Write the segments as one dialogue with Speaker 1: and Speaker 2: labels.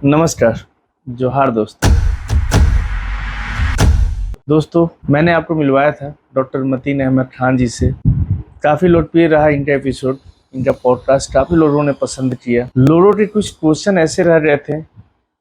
Speaker 1: नमस्कार। जोहार दोस्तों, मैंने आपको मिलवाया था डॉक्टर मतीन अहमद खान जी से। काफ़ी लोकप्रिय रहा इनका एपिसोड, इनका पॉडकास्ट काफ़ी लोगों ने पसंद किया। लोगों के कुछ क्वेश्चन ऐसे रह रहे थे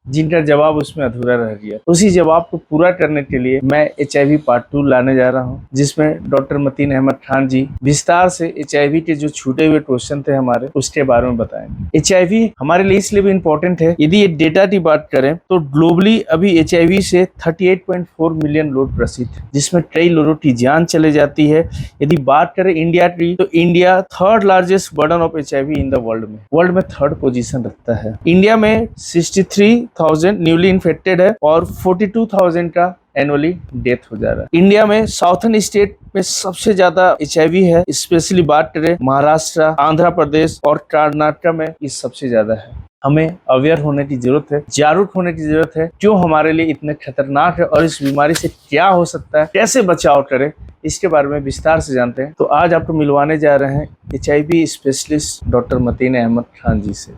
Speaker 1: जिनका जवाब उसमें अधूरा रह गया। उसी जवाब को पूरा करने के लिए मैं HIV पार्ट 2 लाने जा रहा हूं, जिसमें डॉक्टर मतीन अहमद खान जी विस्तार से HIV के जो छूटे हुए क्वेश्चन थे हमारे, उसके बारे में बताएंगे। HIV हमारे लिए इसलिए भी इम्पोर्टेंट है, यदि ये डेटा की बात करें तो ग्लोबली अभी HIV से 38.4 मिलियन लोग ग्रसित है, जिसमें कई लोगों की जान चले जाती है। यदि बात करें इंडिया की, तो India third largest burden of HIV in the world में थर्ड पोजीशन रखता है। इंडिया में 63,000 न्यूली इन्फेक्टेड है और 42,000 का एनुअली डेथ हो जा रहा है। इंडिया में साउथर्न स्टेट में सबसे ज्यादा HIV है, स्पेशली बात करें महाराष्ट्र, आंध्र प्रदेश और कर्नाटक में ये सबसे ज्यादा है। हमें अवेयर होने की जरूरत है, जागरूक होने की जरूरत है, क्यों हमारे लिए इतने खतरनाक है और इस बीमारी से क्या हो सकता है, कैसे बचाव करें, इसके बारे में विस्तार से जानते हैं। तो आज आपको मिलवाने जा रहे हैं HIV specialist doctor Mateen Ahmed Khan ji से।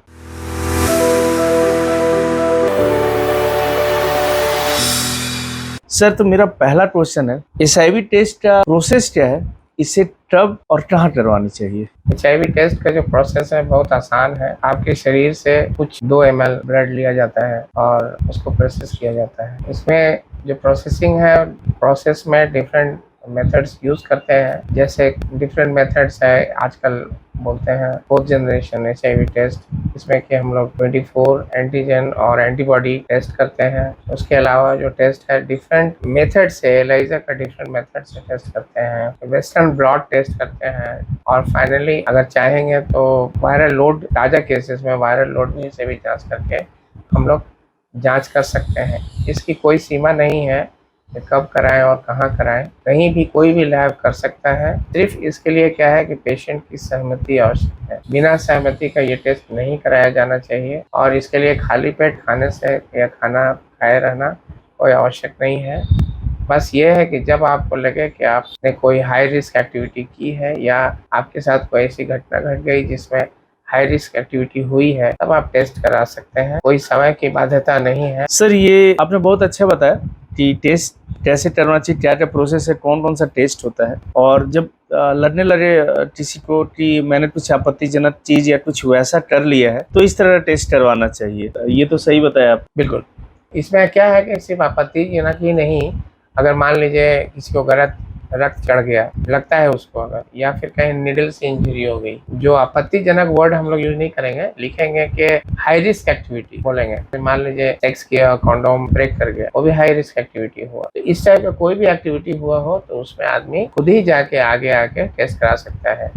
Speaker 1: सर, तो मेरा पहला क्वेश्चन है, HIV टेस्ट का प्रोसेस क्या है, इसे कब और कहाँ करवानी चाहिए?
Speaker 2: HIV टेस्ट का जो प्रोसेस है बहुत आसान है। आपके शरीर से कुछ 2 ml ब्लड लिया जाता है और उसको प्रोसेस किया जाता है। इसमें जो प्रोसेसिंग है, प्रोसेस में डिफरेंट मेथड्स यूज करते हैं। जैसे डिफरेंट मेथड्स है, आजकल बोलते हैं 4th जनरेशन HIV टेस्ट, इसमें कि हम लोग 24 एंटीजन और एंटीबॉडी टेस्ट करते हैं। उसके अलावा जो टेस्ट है डिफरेंट मेथड से, एलिजा का डिफरेंट मेथड से टेस्ट करते हैं। वेस्टर्न ब्लॉट टेस्ट करते हैं और फाइनली अगर चाहेंगे तो वायरल लोड, ताज़ा केसेस में वायरल लोड भी से भी जांच करके हम लोग जांच कर सकते हैं। इसकी कोई सीमा नहीं है कि कब कराएं और कहाँ कराएं, कहीं भी कोई भी लैब कर सकता है। सिर्फ इसके लिए क्या है कि पेशेंट की सहमति आवश्यक है। बिना सहमति का ये टेस्ट नहीं कराया जाना चाहिए और इसके लिए खाली पेट खाने से या खाना खाए रहना कोई आवश्यक नहीं है। बस ये है कि जब आपको लगे कि आपने कोई हाई रिस्क एक्टिविटी की है या आपके साथ कोई ऐसी घटना घट गई जिसमें हाई रिस्क एक्टिविटी हुई है, तब आप टेस्ट करा सकते हैं। कोई समय की बाध्यता नहीं है।
Speaker 1: सर, ये आपने बहुत अच्छा बताया कि टेस्ट कैसे करना चाहिए, क्या क्या प्रोसेस है, कौन कौन सा टेस्ट होता है। और जब लगने लगे किसी को कि मैंने कुछ आपत्तिजनक चीज या कुछ वैसा कर लिया है, तो इस तरह का टेस्ट करवाना चाहिए। ये तो सही बताया आप।
Speaker 2: बिल्कुल। इसमें क्या है कि सिर्फ आपत्तिजनक ही नहीं, अगर मान लीजिए किसी को गलत रक्त चढ़ गया, लगता है उसको अगर, या फिर कहीं निडल से इंजरी हो गई, जो आपत्तिजनक वर्ड हम लोग यूज नहीं करेंगे, लिखेंगे कि हाई रिस्क एक्टिविटी बोलेंगे। फिर मान लीजिए सेक्स किया, कॉन्डोम ब्रेक कर गया, वो भी हाई रिस्क एक्टिविटी हुआ। तो इस टाइप का कोई भी एक्टिविटी हुआ हो तो उसमें आदमी खुद ही जाके आगे आके टेस्ट करा सकता है,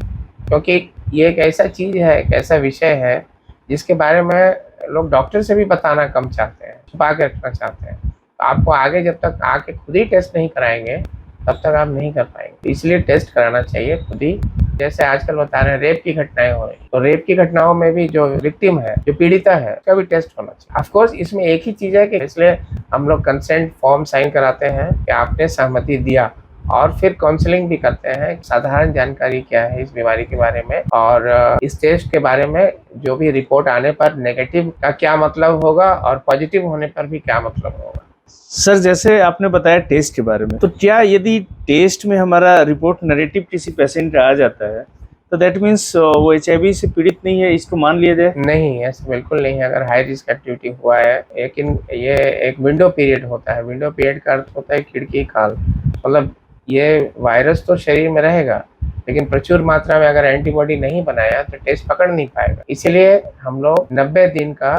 Speaker 2: क्योंकि ये एक ऐसा चीज है, एक ऐसा विषय है जिसके बारे में लोग डॉक्टर से भी बताना कम चाहते हैं, छुपा के रखना चाहते हैं। तो आपको आगे जब तक आके खुद ही टेस्ट नहीं कराएंगे तब तक आप नहीं कर पाएंगे। इसलिए टेस्ट कराना चाहिए खुद ही। जैसे आजकल बता रहे हैं रेप की घटनाएं हो रही, तो रेप की घटनाओं में भी जो विक्टिम है, जो पीड़िता है, उसका भी टेस्ट होना चाहिए। ऑफ कोर्स इसमें एक ही चीज है कि इसलिए हम लोग कंसेंट फॉर्म साइन कराते हैं कि आपने सहमति दिया, और फिर काउंसलिंग भी करते हैं। साधारण जानकारी क्या है इस बीमारी के बारे में और इस टेस्ट के बारे में, जो भी रिपोर्ट आने पर नेगेटिव का क्या मतलब होगा और पॉजिटिव होने पर भी क्या मतलब होगा।
Speaker 1: सर, जैसे आपने बताया टेस्ट के बारे में, तो क्या यदि टेस्ट में हमारा रिपोर्ट नेगेटिव किसी पेशेंट का आ जाता है तो दैट मीन्स वो HIV से पीड़ित नहीं है, इसको मान लिया जाए?
Speaker 2: नहीं, ऐसा बिल्कुल नहीं है। अगर हाई रिस्क एक्टिविटी हुआ है, लेकिन ये एक विंडो पीरियड होता है। विंडो पीरियड का अर्थ होता है खिड़की काल, मतलब ये वायरस तो शरीर में रहेगा लेकिन प्रचुर मात्रा में अगर एंटीबॉडी नहीं बनाया तो टेस्ट पकड़ नहीं पाएगा। इसलिए हम लोग 90 दिन का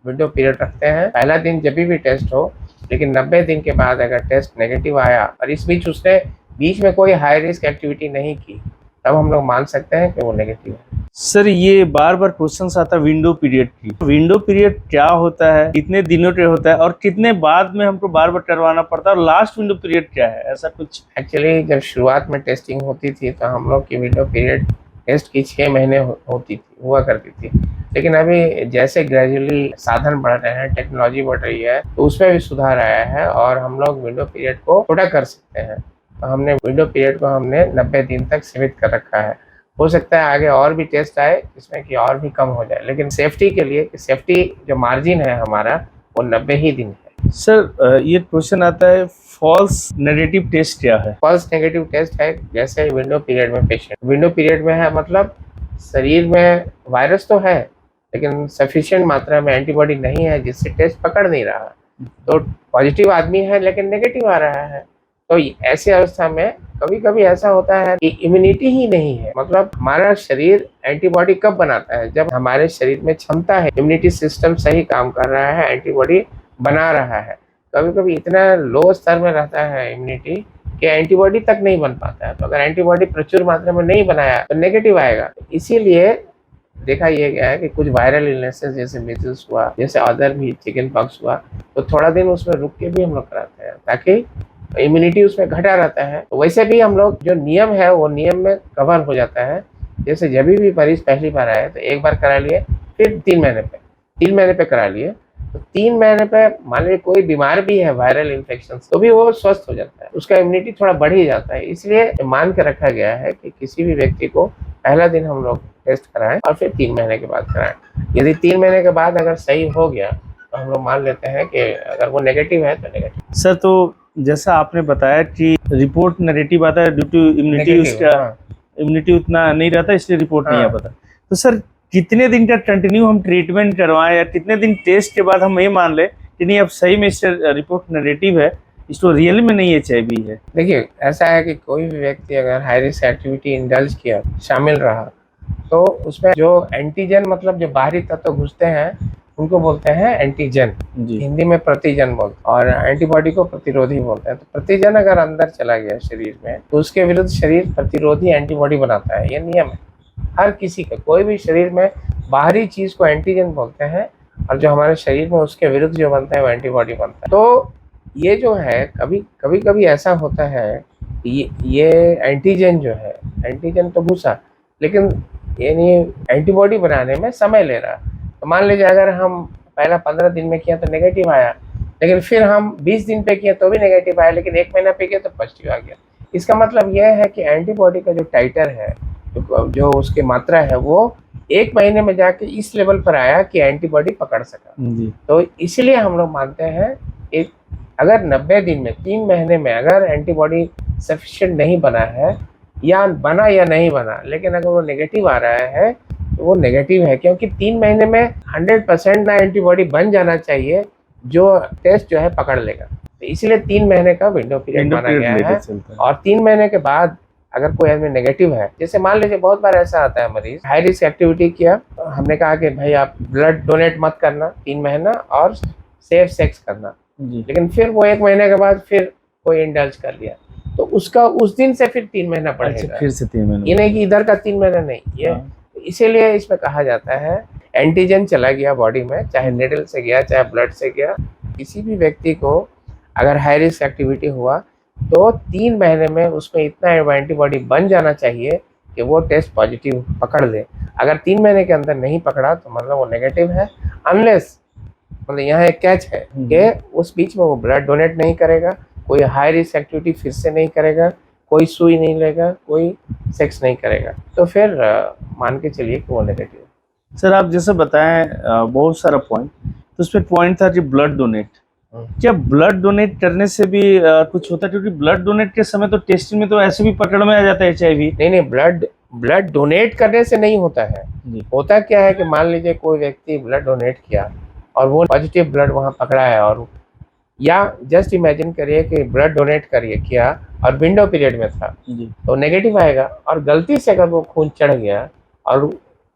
Speaker 2: विंडो पीरियड रखते हैं। पहला दिन जब भी टेस्ट हो, लेकिन 90 दिन के बाद अगर टेस्ट नेगेटिव आया और इस बीच उसने बीच में कोई हाई रिस्क एक्टिविटी नहीं की, तब हम लोग मान सकते हैं कि वो नेगेटिव है।
Speaker 1: सर, ये बार बार क्वेश्चन आता है विंडो पीरियड की। विंडो पीरियड क्या होता है, कितने दिनों के होता है और कितने बाद में हमको बार बार करवाना पड़ता है, और लास्ट विंडो पीरियड क्या है, ऐसा कुछ?
Speaker 2: एक्चुअली जब शुरुआत में टेस्टिंग होती थी तो हम लोग की विंडो पीरियड टेस्ट की 6 महीने होती थी, हुआ करती थी। लेकिन अभी जैसे ग्रेजुअली साधन बढ़ रहे हैं, टेक्नोलॉजी बढ़ रही है, तो उसमें भी सुधार आया है और हम लोग विंडो पीरियड को छोटा कर सकते हैं। तो हमने विंडो पीरियड को 90 दिन तक सीमित कर रखा है। हो सकता है आगे और भी टेस्ट आए जिसमें कि और भी कम हो जाए, लेकिन सेफ्टी के लिए, सेफ्टी जो मार्जिन है हमारा वो 90 ही दिन है।
Speaker 1: सर ये क्वेश्चन आता है, फॉल्स नेगेटिव टेस्ट क्या है?
Speaker 2: फॉल्स नेगेटिव टेस्ट है जैसे विंडो पीरियड में पेशेंट विंडो पीरियड में है, मतलब शरीर में वायरस तो है लेकिन सफिशिएंट मात्रा में एंटीबॉडी नहीं है जिससे टेस्ट पकड़ नहीं रहा, तो पॉजिटिव आदमी है लेकिन नेगेटिव आ रहा है। तो ऐसी अवस्था में कभी कभी ऐसा होता है कि इम्यूनिटी ही नहीं है, मतलब हमारा शरीर एंटीबॉडी कब बनाता है, जब हमारे शरीर में क्षमता है, इम्यूनिटी सिस्टम सही काम कर रहा है, एंटीबॉडी बना रहा है। कभी कभी इतना लो स्तर में रहता है इम्यूनिटी कि एंटीबॉडी तक नहीं बन पाता है, तो अगर एंटीबॉडी प्रचुर मात्रा में नहीं बनाया तो नेगेटिव आएगा। इसीलिए देखा ये गया है कि कुछ वायरल इलनेसेस जैसे मीजल्स हुआ, जैसे अदर भी चिकन पॉक्स हुआ, तो थोड़ा दिन उसमें रुक के भी हम लोग कराते हैं ताकि इम्यूनिटी उसमें घटा रहता है। तो वैसे भी हम लोग जो नियम है वो नियम में कवर हो जाता है। जैसे जब भी मरीज पहली बार आए तो एक बार करा लिए, फिर 3 महीने पे करा लिए, तो 3 महीने पे मान लीजिए कोई बीमार भी है वायरल इन्फेक्शन तो भी वो स्वस्थ हो जाता है, उसका इम्यूनिटी थोड़ा बढ़ ही जाता है। इसलिए मान के रखा गया है कि किसी भी व्यक्ति को पहला दिन हम लोग टेस्ट कराएं और फिर 3 महीने के बाद कराएं। यदि 3 महीने के बाद अगर सही हो गया तो हम लोग मान लेते हैं कि अगर वो नेगेटिव है तो नेगेटिव।
Speaker 1: सर तो जैसा आपने बताया कि रिपोर्ट नेगेटिव आता है ड्यू टू इम्यूनिटी, उसका इम्यूनिटी उतना नहीं रहता इसलिए रिपोर्ट नहीं आ पाता। तो सर कितने दिन का कंटिन्यू हम ट्रीटमेंट करवाएं या कितने दिन टेस्ट के बाद हम ये मान ले कि नहीं अब सही में इससे रिपोर्ट नेगेटिव है, इसको रियल में नहीं HIV है?
Speaker 2: देखिए ऐसा है कि कोई भी व्यक्ति अगर हाई रिस्क एक्टिविटी इंडल्ज किया, शामिल रहा, तो उसमें जो एंटीजन मतलब जो बाहरी तत्व घुसते हैं उनको बोलते हैं एंटीजन, हिंदी में प्रतिजन बोलते हैं, और एंटीबॉडी को प्रतिरोधी बोलते हैं। तो प्रतिजन अगर अंदर चला गया शरीर में तो उसके विरुद्ध शरीर प्रतिरोधी एंटीबॉडी बनाता है, ये नियम है हर किसी का। कोई भी शरीर में बाहरी चीज को एंटीजन बोलते हैं और जो हमारे शरीर में उसके विरुद्ध जो बनता है वो एंटीबॉडी बनता है। तो ये जो है कभी कभी ऐसा होता है ये एंटीजन जो है, एंटीजन तो घुसा लेकिन ये नहीं एंटीबॉडी बनाने में समय ले रहा। तो मान लीजिए अगर हम पहला 15 दिन में किया तो नेगेटिव आया, लेकिन फिर हम 20 दिन पे किया तो भी नेगेटिव आया, लेकिन 1 महीना पे किया तो पॉजिटिव आ गया। इसका मतलब यह है कि एंटीबॉडी का जो टाइटर है, जो उसकी मात्रा है, वो 1 महीने में जाके इस लेवल पर आया कि एंटीबॉडी पकड़ सका। तो इसलिए हम लोग मानते हैं एक अगर 90 दिन में 3 महीने में अगर एंटीबॉडी सफिशिएंट नहीं बना है या बना या नहीं बना, लेकिन अगर वो नेगेटिव आ रहा है तो वो नेगेटिव है, क्योंकि 3 महीने में 100% ना एंटीबॉडी बन जाना चाहिए जो टेस्ट जो है पकड़ लेगा। तो इसलिए 3 महीने का विंडो पीरियड माना गया है। और 3 महीने के बाद अगर कोई आदमी नेगेटिव है, जैसे मान लीजिए बहुत बार ऐसा आता है मरीज हाई रिस्क एक्टिविटी किया, हमने कहा कि भाई आप ब्लड डोनेट मत करना 3 महीना और सेफ सेक्स करना, लेकिन फिर वो 1 महीने के बाद फिर कोई इंडल्ज कर लिया तो उसका उस दिन से फिर 3 महीना पड़ेगा।
Speaker 1: फिर से 3 महीने,
Speaker 2: ये नहीं कि इधर का 3 महीना नहीं, ये इसीलिए इसमें कहा जाता है एंटीजन चला गया बॉडी में, चाहे निडल से गया चाहे ब्लड से गया, किसी भी व्यक्ति को अगर हाई रिस्क एक्टिविटी हुआ तो 3 महीने में उसमें इतना एंटीबॉडी बन जाना चाहिए कि वो टेस्ट पॉजिटिव पकड़ ले। अगर 3 महीने के अंदर नहीं पकड़ा तो मतलब वो नेगेटिव है, अनलेस मतलब यहाँ एक कैच है कि उस बीच में वो ब्लड डोनेट नहीं करेगा, कोई हाई रिस्क एक्टिविटी फिर से नहीं करेगा, कोई सुई नहीं लेगा, कोई सेक्स नहीं करेगा, तो फिर मान के चलिए कि वो नेगेटिव है।
Speaker 1: सर आप जैसे बताएं बहुत सारा पॉइंट, तो उसमें पॉइंट था कि ब्लड डोनेट, क्या ब्लड डोनेट करने से भी कुछ होता है? क्योंकि ब्लड डोनेट के समय तो टेस्टिंग में तो ऐसे भी पकड़ में आ जाता है HIV।
Speaker 2: नहीं, ब्लड डोनेट करने से नहीं होता है। होता क्या है कि मान लीजिए कोई व्यक्ति ब्लड डोनेट किया और वो पॉजिटिव ब्लड वहाँ पकड़ा है, और या जस्ट इमेजिन करिए कि ब्लड डोनेट करिए किया और विंडो पीरियड में था तो नेगेटिव आएगा, और गलती से अगर वो खून चढ़ गया और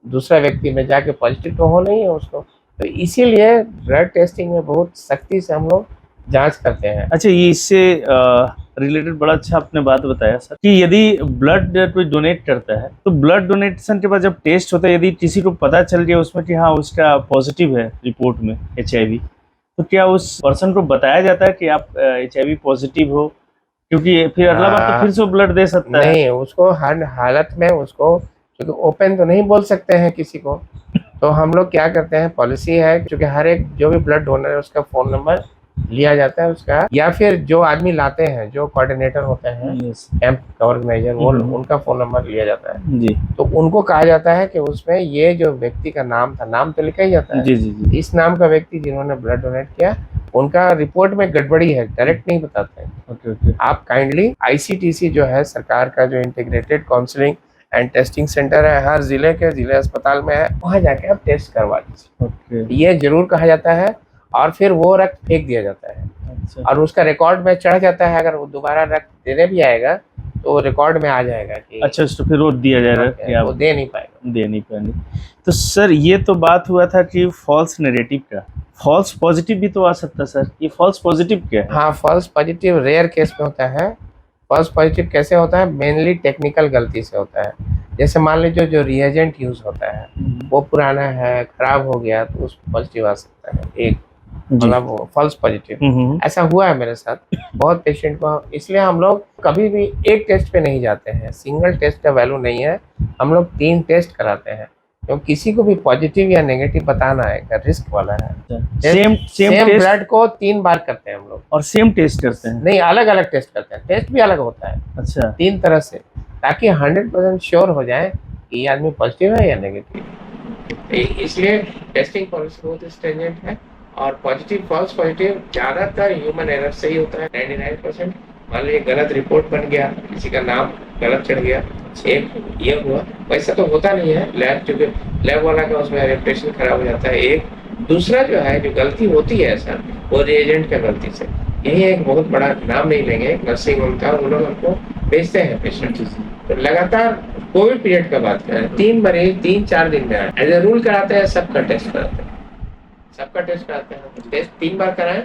Speaker 2: दूसरा व्यक्ति में जाके पॉजिटिव तो हो नहीं है उसको, तो इसीलिए ब्लड टेस्टिंग में बहुत सख्ती से हम लोग जांच करते हैं।
Speaker 1: अच्छा, ये इससे रिलेटेड बड़ा अच्छा आपने बात बताया सर कि यदि ब्लड कोई डोनेट करता है तो ब्लड डोनेशन के बाद जब टेस्ट होता है, यदि किसी को पता चल गया उसमें कि हाँ उसका पॉजिटिव है रिपोर्ट में HIV, तो क्या उस पर्सन को बताया जाता है कि आप HIV पॉजिटिव हो? क्योंकि फिर अगला बार तो फिर से ब्लड दे सकता है।
Speaker 2: नहीं, उसको हर हालत में उसको, क्योंकि ओपन तो नहीं बोल सकते हैं किसी को, तो हम लोग क्या करते हैं, पॉलिसी है, क्योंकि हर एक जो भी ब्लड डोनर है उसका फ़ोन नंबर लिया जाता है उसका, या फिर जो आदमी लाते हैं, जो कोऑर्डिनेटर होते हैं,
Speaker 1: यस
Speaker 2: कैंप का ऑर्गेनाइजर, वो
Speaker 1: हम्म।
Speaker 2: उनका फोन नंबर लिया जाता है।
Speaker 1: जी
Speaker 2: तो उनको कहा जाता है कि उसमें ये जो व्यक्ति का नाम था, नाम तो लिखा ही जाता है,
Speaker 1: जी जी जी
Speaker 2: इस नाम का व्यक्ति जिन्होंने ब्लड डोनेट किया, उनका रिपोर्ट में गड़बड़ी है, डायरेक्ट नहीं बताते हैं।
Speaker 1: ओके ओके
Speaker 2: आप काइंडली आईसीटीसी जो है सरकार का जो integrated counselling and testing centre है, हर जिले के जिले अस्पताल में है, वहाँ जाके आप टेस्ट करवा लीजिए,
Speaker 1: ओके
Speaker 2: ये जरूर कहा जाता है। और फिर वो रक्त फेंक दिया जाता है
Speaker 1: अच्छा
Speaker 2: और उसका रिकॉर्ड में चढ़ जाता है। अगर वो दोबारा रक्त देने भी आएगा तो रिकॉर्ड में आ जाएगा कि
Speaker 1: अच्छा तो फिर वो दिया जाएगा कि
Speaker 2: वो
Speaker 1: आप
Speaker 2: दे नहीं पाएगा।
Speaker 1: दे नहीं पाएंगे। तो सर ये तो बात हुआ था कि फॉल्स नेगेटिव का, फॉल्स पॉजिटिव भी तो आ सकता है सर, ये फॉल्स पॉजिटिव क्या है?
Speaker 2: हाँ, फॉल्स पॉजिटिव रेयर केस में होता है। फॉल्स पॉजिटिव कैसे होता है? मेनली टेक्निकल गलती से होता है। जैसे मान लीजिए जो रिएजेंट यूज होता है वो पुराना है, खराब हो गया, तो उस पॉजिटिव आ सकता है, एक
Speaker 1: जी
Speaker 2: मतलब वो फॉल्स पॉजिटिव।
Speaker 1: हम्म।
Speaker 2: ऐसा हुआ है मेरे साथ बहुत पेशेंट को, इसलिए हम लोग कभी भी एक टेस्ट पे नहीं जाते हैं, सिंगल टेस्ट का वैल्यू नहीं है, हम लोग 3 टेस्ट कराते हैं, क्योंकि किसी को भी पॉजिटिव या नेगेटिव बताना है, रिस्क वाला है।
Speaker 1: सेम
Speaker 2: सेम
Speaker 1: टेस्ट
Speaker 2: ब्लड को 3 बार करते हैं हम लोग,
Speaker 1: और सेम टेस्ट करते हैं?
Speaker 2: नहीं अलग अलग टेस्ट करते हैं, टेस्ट भी अलग होता है
Speaker 1: अच्छा
Speaker 2: 3 तरह से, ताकि 100% श्योर हो जाए कि ये आदमी पॉजिटिव है या नेगेटिव। इसलिए टेस्टिंग पॉलिसी बहुत स्ट्रिंजेंट है। और पॉजिटिव फॉल्स पॉजिटिव ज्यादातर ह्यूमन एरर से ही होता है, 99%। मान लीजिए गलत रिपोर्ट बन गया, किसी का नाम गलत चढ़ गया, एक ये हुआ, वैसा तो होता नहीं है, लैब चूंकि लैब वाला का उसमें रेपुटेशन खराब हो जाता है। एक दूसरा जो है जो गलती होती है सर, वो रिएजेंट का गलती से, यही एक बहुत बड़ा, नाम नहीं लेंगे, नर्सिंग होम था, वो लोग हमको भेजते हैं पेशेंट। तो लगातार कोविड पीरियड का बात करें, 3 मरीज 3-4 दिन में आए, एज ए रूल कराते हैं, सबका टेस्ट कराते हैं, सबका टेस्ट कराते हैं। टेस्ट 3 बार कराएं,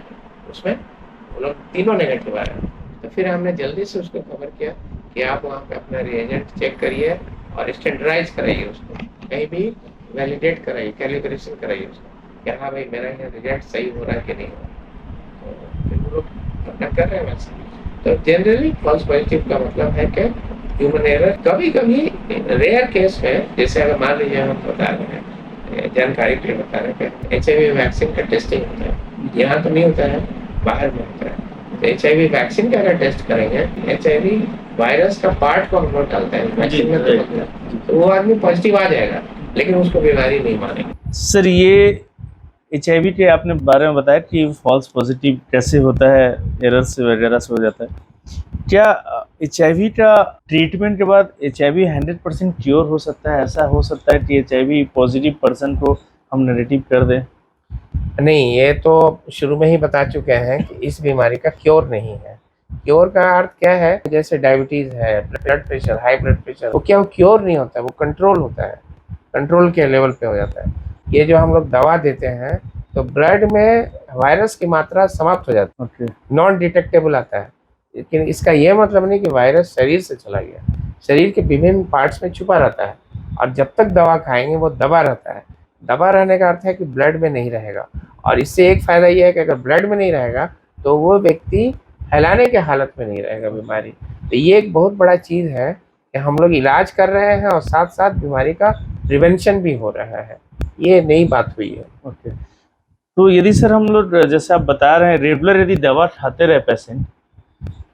Speaker 2: उसमें वो लोग तीनों नेगेटिव आ रहे हैं। तो फिर हमने जल्दी से उसको खबर किया कि आप वहाँ पे अपना रिएजेंट चेक करिए और स्टैंडर्डाइज कराइए, उसको कहीं भी वैलिडेट कराइए, कैलिब्रेशन कराइए उसको, कि हाँ भाई मेरा यहाँ रिजल्ट सही हो रहा है कि नहीं हो रहा। तो फिर वो लोग अपना कर रहे हैं वैसे। तो जनरली फॉल्स पॉजिटिव का मतलब है कि ह्यूमन एरर, कभी कभी रेयर केस में, जैसे अगर मान लीजिए हम बता रहे हैं, जानकारी के लिए बता रहे हैं, HIV वैक्सीन का टेस्टिंग होता है, यहाँ तो नहीं होता है, बाहर में होता है। तो HIV वैक्सीन का अगर टेस्ट करेंगे, HIV वायरस का पार्ट को हम लोग डालते हैं वैक्सीन में, तो वो आदमी पॉजिटिव आ जाएगा, लेकिन उसको बीमारी नहीं मानेंगे।
Speaker 1: सर ये HIV के आपने बारे में बताया कि फॉल्स पॉजिटिव कैसे होता है, एरर से वगैरह से हो जाता है। क्या HIV का ट्रीटमेंट के बाद HIV 100% क्योर हो सकता है? ऐसा हो सकता है कि HIV पॉजिटिव पर्सन को हम नेगेटिव कर दें?
Speaker 2: नहीं, ये तो शुरू में ही बता चुके हैं कि इस बीमारी का क्योर नहीं है। क्योर का अर्थ क्या है? जैसे डायबिटीज है, blood pressure, high blood pressure, वो क्या, वो क्योर नहीं होता है, वो कंट्रोल होता है, कंट्रोल के लेवल पे हो जाता है। ये जो हम लोग दवा देते हैं, तो ब्लड में वायरस की मात्रा समाप्त हो जाती है,
Speaker 1: ओके
Speaker 2: नॉन डिटेक्टेबल आता है। लेकिन इसका ये मतलब नहीं कि वायरस शरीर से चला गया, शरीर के विभिन्न पार्ट्स में छुपा रहता है, और जब तक दवा खाएंगे वो दबा रहता है। दबा रहने का अर्थ है कि ब्लड में नहीं रहेगा, और इससे एक फायदा ये है कि अगर ब्लड में नहीं रहेगा तो वो व्यक्ति फैलाने के हालत में नहीं रहेगा बीमारी। तो ये एक बहुत बड़ा चीज़ है कि हम लोग इलाज कर रहे हैं और साथ साथ बीमारी का प्रिवेंशन भी हो रहा है, ये नई बात हुई है।
Speaker 1: ओके। तो यदि सर हम लोग जैसे आप बता रहे हैं रेगुलर यदि दवा खाते रहे पेशेंट,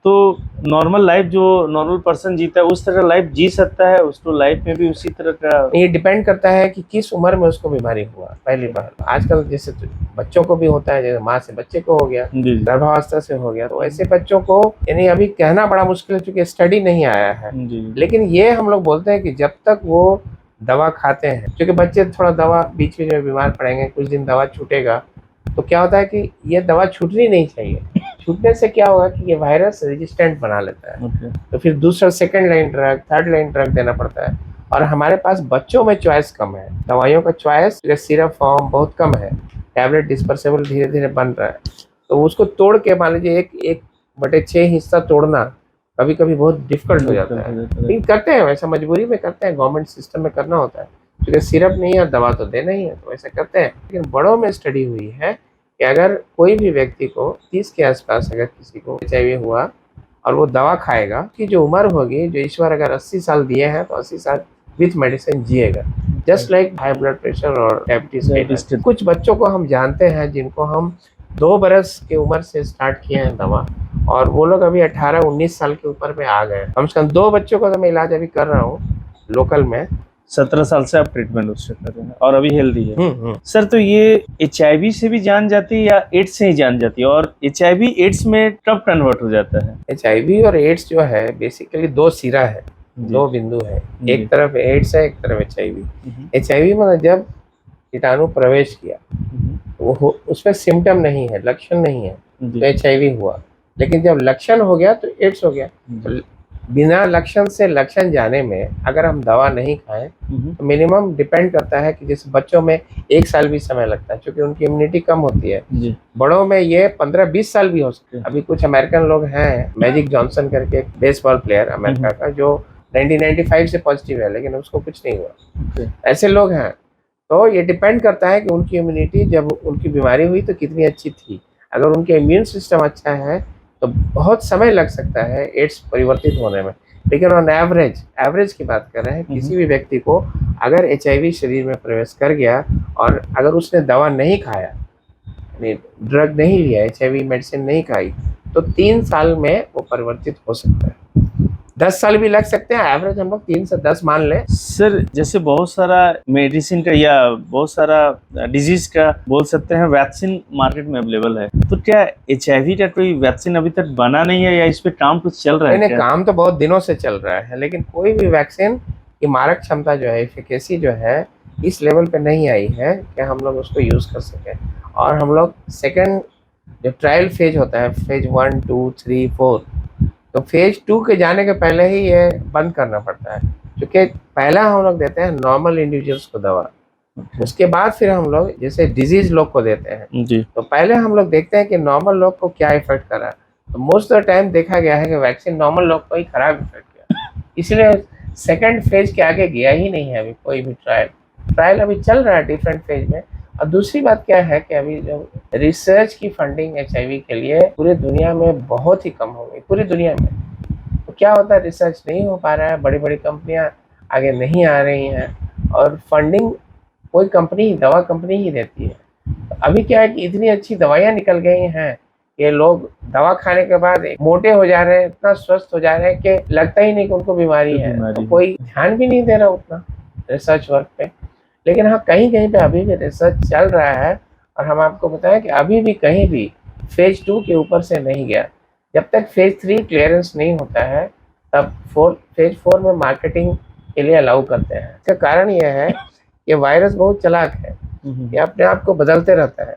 Speaker 1: तो नॉर्मल लाइफ जो नॉर्मल पर्सन जीता है उस तरह लाइफ जी सकता है, उसको लाइफ में भी उसी तरह का?
Speaker 2: ये डिपेंड करता है कि किस उम्र में उसको बीमारी हुआ। पहली बार आजकल जैसे बच्चों को भी होता है, जैसे माँ से बच्चे को हो गया,
Speaker 1: जी
Speaker 2: गर्भावस्था से हो गया, तो ऐसे बच्चों को यानी अभी कहना बड़ा मुश्किल है क्योंकि स्टडी नहीं आया है।
Speaker 1: जी
Speaker 2: लेकिन ये हम लोग बोलते हैं कि जब तक वो दवा खाते हैं, क्योंकि बच्चे थोड़ा दवा बीच बीच में बीमार पड़ेंगे, कुछ दिन दवा छूटेगा, तो क्या होता है कि ये दवा छूटनी नहीं चाहिए। छूटने से क्या होगा कि ये वायरस रेजिस्टेंट बना लेता है,
Speaker 1: ओके
Speaker 2: तो फिर दूसरा second line drug, third line drug देना पड़ता है। और हमारे पास बच्चों में चॉइस कम है, दवाइयों का चॉइस सिरप फॉर्म बहुत कम है, टैबलेट डिस्पर्सेबल धीरे धीरे बन रहा है, तो उसको तोड़ के मान लीजिए 1/6 हिस्सा तोड़ना कभी कभी बहुत डिफिकल्ट हो जाता है। लेकिन करते हैं, वैसा मजबूरी में करते हैं, गवर्नमेंट सिस्टम में करना होता है, क्योंकि सिरप नहीं है, दवा तो देना ही है, तो वैसा करते हैं। लेकिन बड़ों में स्टडी हुई है कि अगर कोई भी व्यक्ति को 30 के आसपास अगर किसी को HIV हुआ और वो दवा खाएगा, कि जो उम्र होगी, जो ईश्वर अगर 80 साल दिए हैं तो 80 साल विथ मेडिसिन जिएगा, just like high blood pressure और डायबिटीज। कुछ बच्चों को हम जानते हैं जिनको हम 2 बरस की उम्र से स्टार्ट किए हैं दवा, और वो लोग अभी 18-19 साल के ऊपर पे आ गए। कम से कम 2 बच्चों का तो मैं इलाज अभी कर रहा हूँ लोकल में।
Speaker 1: 17 साल से आप ट्रीटमेंट उससे कर रहे हैं और अभी हेल्दी है।
Speaker 2: हम्म।
Speaker 1: सर तो ये HIV से भी जान जाती है या एड्स से ही जान जाती है, और HIV एड्स में कब कन्वर्ट हो जाता है?
Speaker 2: HIV और एड्स जो है बेसिकली 2 सिरा है,
Speaker 1: जी।
Speaker 2: 2 बिंदु है।
Speaker 1: जी।
Speaker 2: एक तरफ एड्स है, एक तरफ HIV।
Speaker 1: हम्म।
Speaker 2: HIV मतलब जब कीटाणु प्रवेश किया, उसमें सिम्टम नहीं है, लक्षण नहीं है,
Speaker 1: जी।
Speaker 2: तो HIV हुआ। लेकिन जब लक्षण हो गया तो एड्स हो गया। तो बिना लक्षण से लक्षण जाने में अगर हम दवा नहीं खाएं तो मिनिमम डिपेंड करता है कि जैसे बच्चों में 1 साल भी समय लगता है, क्योंकि उनकी इम्यूनिटी कम होती है।
Speaker 1: जी।
Speaker 2: बड़ों में ये 15-20 साल भी हो सकते हैं। अभी कुछ अमेरिकन लोग हैं, मैजिक जॉनसन करके एक बेसबॉल प्लेयर अमेरिका का, जो 1995 से पॉजिटिव है लेकिन उसको कुछ नहीं हुआ। ऐसे लोग हैं। तो ये डिपेंड करता है कि उनकी इम्यूनिटी जब उनकी बीमारी हुई तो कितनी अच्छी थी। अगर उनके इम्यून सिस्टम अच्छा है तो बहुत समय लग सकता है एड्स परिवर्तित होने में, लेकिन ऑन एवरेज की बात कर रहे हैं, किसी भी व्यक्ति को अगर HIV शरीर में प्रवेश कर गया और अगर उसने दवा नहीं खाया, ड्रग नहीं लिया, HIV मेडिसिन नहीं खाई, तो 3 साल में वो परिवर्तित हो सकता है। 10 साल भी लग सकते हैं, एवरेज हम लोग 3 से 10 मान लें।
Speaker 1: सर जैसे बहुत सारा मेडिसिन का या बहुत सारा डिजीज का बोल सकते हैं वैक्सीन मार्केट में अवेलेबल है, तो क्या HIV का कोई वैक्सीन अभी तक बना नहीं है या इस पे काम कुछ चल रहा है?
Speaker 2: नहीं, काम तो बहुत दिनों से चल रहा है, लेकिन कोई भी वैक्सीन की मारक क्षमता जो है, एफिकेसी जो है, इस लेवल पे नहीं आई है कि हम लोग उसको यूज़ कर सकें। और हम लोग सेकेंड जो ट्रायल फेज होता है, फेज 1, 2, 3, 4, तो फेज 2 के जाने के पहले ही ये बंद करना पड़ता है, क्योंकि पहला हम लोग देते हैं नॉर्मल इंडिविजुअल्स को दवा, उसके बाद फिर हम लोग जैसे डिजीज लोग को देते हैं
Speaker 1: जी।
Speaker 2: तो पहले हम लोग देखते हैं कि नॉर्मल लोग को क्या इफेक्ट कर रहा है। तो मोस्ट ऑफ द टाइम देखा गया है कि वैक्सीन नॉर्मल लोग को ही खराब इफेक्ट किया, इसलिए सेकंड फेज के आगे गया ही नहीं है अभी कोई भी ट्रायल अभी चल रहा है डिफरेंट फेज में। और दूसरी बात क्या है कि अभी जो रिसर्च की फंडिंग HIV के लिए पूरी दुनिया में बहुत ही कम हो गई, पूरी दुनिया में। तो क्या होता है, रिसर्च नहीं हो पा रहा है, बड़ी बड़ी कंपनियां आगे नहीं आ रही हैं, और फंडिंग कोई कंपनी, दवा कंपनी ही देती है। अभी क्या है कि इतनी अच्छी दवाइयाँ निकल गई हैं कि लोग दवा खाने के बाद मोटे हो जा रहे हैं, इतना स्वस्थ हो जा रहे हैं कि लगता ही नहीं कि उनको बीमारी है। तो कोई ध्यान भी नहीं दे रहा उतना रिसर्च वर्क पे। लेकिन हाँ, कहीं कहीं पे अभी भी रिसर्च चल रहा है, और हम आपको बताएं कि अभी भी कहीं भी फेज 2 के ऊपर से नहीं गया। जब तक फेज 3 क्लियरेंस नहीं होता है तब फेज 4 में मार्केटिंग के लिए अलाउ करते हैं। इसका कारण यह है कि वायरस बहुत चालाक है, ये अपने आप को बदलते रहता है।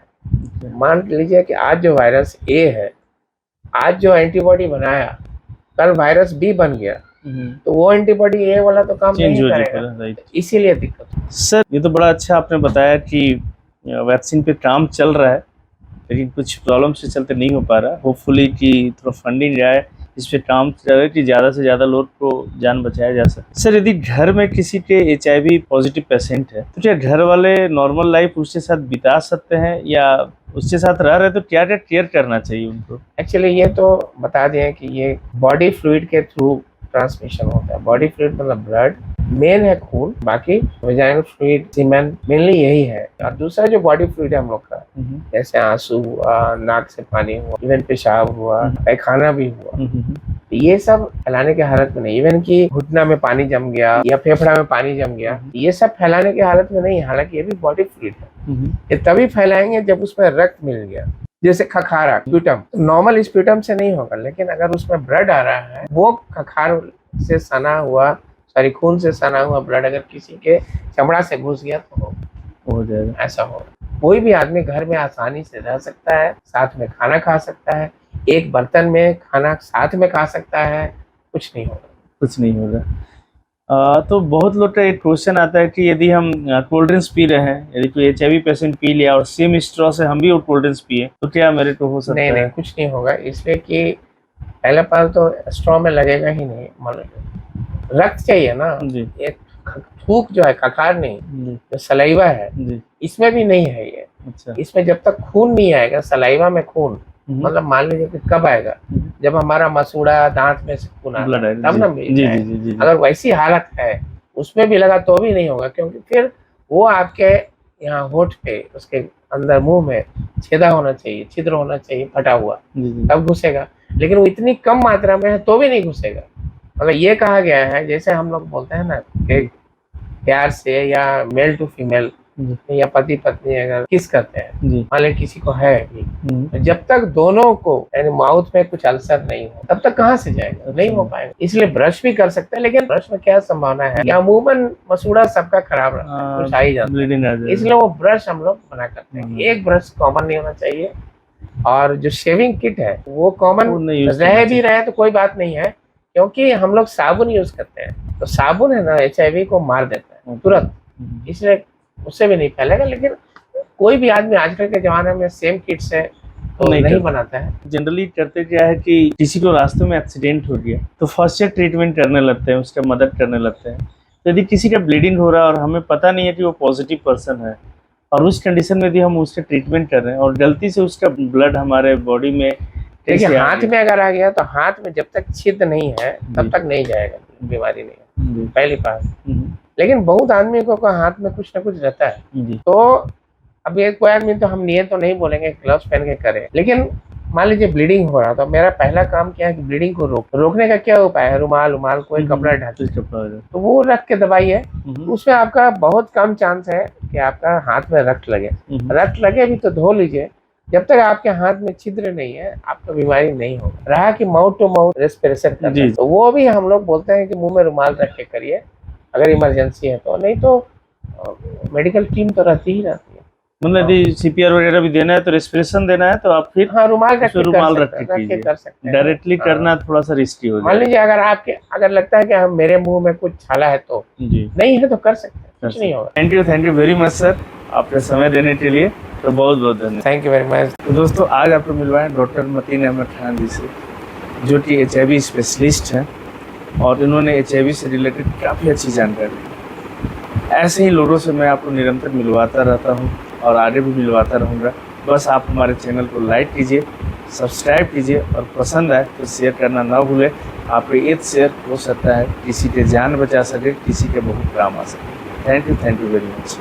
Speaker 2: मान लीजिए कि आज जो वायरस A है, आज जो एंटीबॉडी बनाया, कल वायरस B बन गया, तो वो एंटीबॉडी A वाला तो काम नहीं करेगा, इसीलिए दिक्कत।
Speaker 1: सर ये तो बड़ा अच्छा आपने बताया कि वैक्सीन पे काम चल रहा है, लेकिन कुछ प्रॉब्लम से चलते नहीं हो पा रहा। होपफुली कि थोड़ा फंडिंग जाए, इस पे काम करे कि ज़्यादा से ज़्यादा लोग को जान बचाया जा सके। सर यदि घर में किसी के HIV पॉजिटिव पेशेंट है तो क्या घर वाले नॉर्मल लाइफ उसके साथ बिता सकते हैं, या उसके साथ रह रहे तो क्या क्या केयर करना चाहिए उनको?
Speaker 2: एक्चुअली ये तो बता दें कि ये बॉडी फ्लूइड के थ्रू ट्रांसमिशन होता है। बॉडी फ्लूइड मतलब ब्लड, मेन है खून, बाकी वेजाइनल फ्लूइड, सीमेन, मेनली यही है। और दूसरा जो बॉडी फ्लूइड है हम लोग का, जैसे आंसू हुआ, नाक से पानी हुआ, इवन पेशाब हुआ, पैखाना भी हुआ, ये सब फैलाने के हालत में नहीं। इवन कि घुटना में पानी जम गया या फेफड़ा में पानी जम गया, ये सब फैलाने के हालत में नहीं। हालांकि ये भी बॉडी फ्लूइड है, ये तभी फैलाएंगे जब उसमें रक्त मिल गया। जैसे खखारा, स्प्यूटम, नॉर्मल स्प्यूटम से नहीं होगा, लेकिन अगर उसमें ब्लड आ रहा है, वो खखार से सना हुआ, सॉरी खून से सना हुआ ब्लड अगर किसी के चमड़ा से घुस गया तो हो जाएगा, ऐसा हो। कोई भी आदमी घर में आसानी से रह सकता है, साथ में खाना खा सकता है, एक बर्तन में खाना साथ में खा सकता है, कुछ नहीं होगा,
Speaker 1: कुछ नहीं होगा। तो बहुत लोग का एक क्वेश्चन आता है कि यदि हम कोल्ड ड्रिंक्स पी रहे हैं, यदि कोई HIV पेशेंट पी लिया और सेम स्ट्रॉ से हम भी वो कोल्ड ड्रिंक्स पिए तो क्या मेरे को हो सकता है?
Speaker 2: नहीं, कुछ नहीं होगा, इसलिए कि पहले पाल तो स्ट्रॉ में लगेगा ही नहीं। मतलब रक्त चाहिए ना जी। एक थूक जो है, खखार नहीं, जो सलाइवा है जी, इसमें भी नहीं है ये। अच्छा। इसमें जब तक खून नहीं आएगा, सलाइवा में खून, मतलब मान लीजिए कि कब आएगा, जब हमारा मसूड़ा दांत में से खून आता है तब ना जी। अगर वैसी हालत है उसमें भी लगा तो भी नहीं होगा, क्योंकि फिर वो आपके यहाँ होठ पे, उसके अंदर मुंह में छेदा होना चाहिए, छिद्र होना चाहिए फटा हुआ,
Speaker 1: जी जी
Speaker 2: तब घुसेगा। लेकिन वो इतनी कम मात्रा में है तो भी नहीं घुसेगा। मतलब ये कहा गया है, जैसे हम लोग बोलते हैं ना कि प्यार से या मेल टू फीमेल
Speaker 1: जी
Speaker 2: या पति पत्नी अगर किस करते हैं,
Speaker 1: जी
Speaker 2: मान लीजिए किसी को है भी,
Speaker 1: हम्म,
Speaker 2: तो जब तक दोनों को यानी माउथ में कुछ अल्सर नहीं हो तब तक कहाँ से जाएगा, नहीं हो पाएगा। इसलिए ब्रश भी कर सकते हैं, लेकिन ब्रश में क्या संभावना है कि अमूमन मसूड़ा सबका खराब रहता है, कुछ आ ही जाता है,
Speaker 1: ब्लीडिंग आ जाए।
Speaker 2: इसलिए वो ब्रश हम लोग मना करते हैं। एक ब्रश कॉमन नहीं होना चाहिए, और जो शेविंग किट है वो कॉमन
Speaker 1: वो नहीं use करना
Speaker 2: रह भी
Speaker 1: चाहिए।
Speaker 2: रहे तो कोई बात नहीं है, क्योंकि हम लोग साबुन यूज करते हैं, तो साबुन है ना HIV को मार देता है तुरंत, इसलिए उससे भी नहीं फैलेगा। लेकिन कोई भी आदमी आजकल के जमाने में सेम किट से तो
Speaker 1: नहीं
Speaker 2: नहीं
Speaker 1: करता।
Speaker 2: बनाता है।
Speaker 1: जनरली करते क्या है कि किसी को रास्ते में एक्सीडेंट हो गया तो फर्स्ट एड ट्रीटमेंट करने लगते हैं, उसका मदद करने लगते हैं। तो यदि किसी का ब्लीडिंग हो रहा है और हमें पता नहीं है कि वो पॉजिटिव पर्सन है, और उस कंडीशन में यदि हम उसका ट्रीटमेंट कर रहे हैं और गलती से उसका ब्लड हमारे बॉडी में
Speaker 2: देखिए,
Speaker 1: कैसे आ
Speaker 2: हाथ
Speaker 1: गया।
Speaker 2: में अगर आ गया तो हाथ में जब तक छिद्र नहीं है
Speaker 1: जी।
Speaker 2: तब तक नहीं जाएगा, बीमारी नहीं है,
Speaker 1: जी
Speaker 2: पहली बात।
Speaker 1: हम्म,
Speaker 2: लेकिन बहुत आदमी को हाथ में कुछ ना कुछ रहता है,
Speaker 1: जी
Speaker 2: तो अब ये कोई आदमी, तो हम ये तो नहीं बोलेंगे ग्लव्स पहन के करें, लेकिन मान लीजिए ब्लीडिंग हो रहा, तो मेरा पहला काम क्या है कि ब्लीडिंग को रोकने का क्या उपाय है, रुमाल उमाल कोई कपड़ा ढक, तो वो रख के दबाइए, उसमें आपका बहुत कम चांस है कि आपका हाथ में रक्त लगे। रक्त लगे भी तो धो लीजिए, जब तक आपके हाथ में छिद्र नहीं है आपको बीमारी नहीं होगा। रहा कि माउथ टू माउथ रेस्पिरेशन करना, तो वो भी हम लोग बोलते हैं कि मुंह में रुमाल रख के करिए अगर इमरजेंसी है तो, नहीं तो मेडिकल टीम तो रहती ही रहती है।
Speaker 1: मतलब यदि CPR वगैरह भी देना है तो रेस्पिरेशन देना है तो आप फिर
Speaker 2: हाँ, रुमाल रख के
Speaker 1: रुमाल रख
Speaker 2: कर
Speaker 1: के
Speaker 2: कर सकते हैं।
Speaker 1: डायरेक्टली
Speaker 2: हाँ।
Speaker 1: करना थोड़ा सा रिस्की हो
Speaker 2: मान
Speaker 1: जाएगा।
Speaker 2: लीजिए अगर लगता है कि हम मेरे मुंह में कुछ छाला है तो
Speaker 1: जी
Speaker 2: नहीं है तो कर सकते हैं, कुछ नहीं होगा।
Speaker 1: Thank you very much sir, आपका समय देने के लिए तो बहुत बहुत धन्यवाद।
Speaker 2: Thank you very much.
Speaker 1: तो दोस्तों, आज आपको मिलवाए डॉक्टर मतीन अहमद खान जी से, जो कि HIV स्पेशलिस्ट हैं और इन्होंने HIV से रिलेटेड काफ़ी अच्छी जानकारी दी। ऐसे ही लोगों से मैं आपको निरंतर मिलवाता रहता हूँ और आगे भी मिलवाता रहूँगा। बस आप हमारे चैनल को लाइक कीजिए, सब्सक्राइब कीजिए और पसंद आए तो शेयर करना ना भूलें। आपके एक शेयर हो सकता है किसी के जान बचा सके, किसी के बहुत काम आ सके। Thank you very much.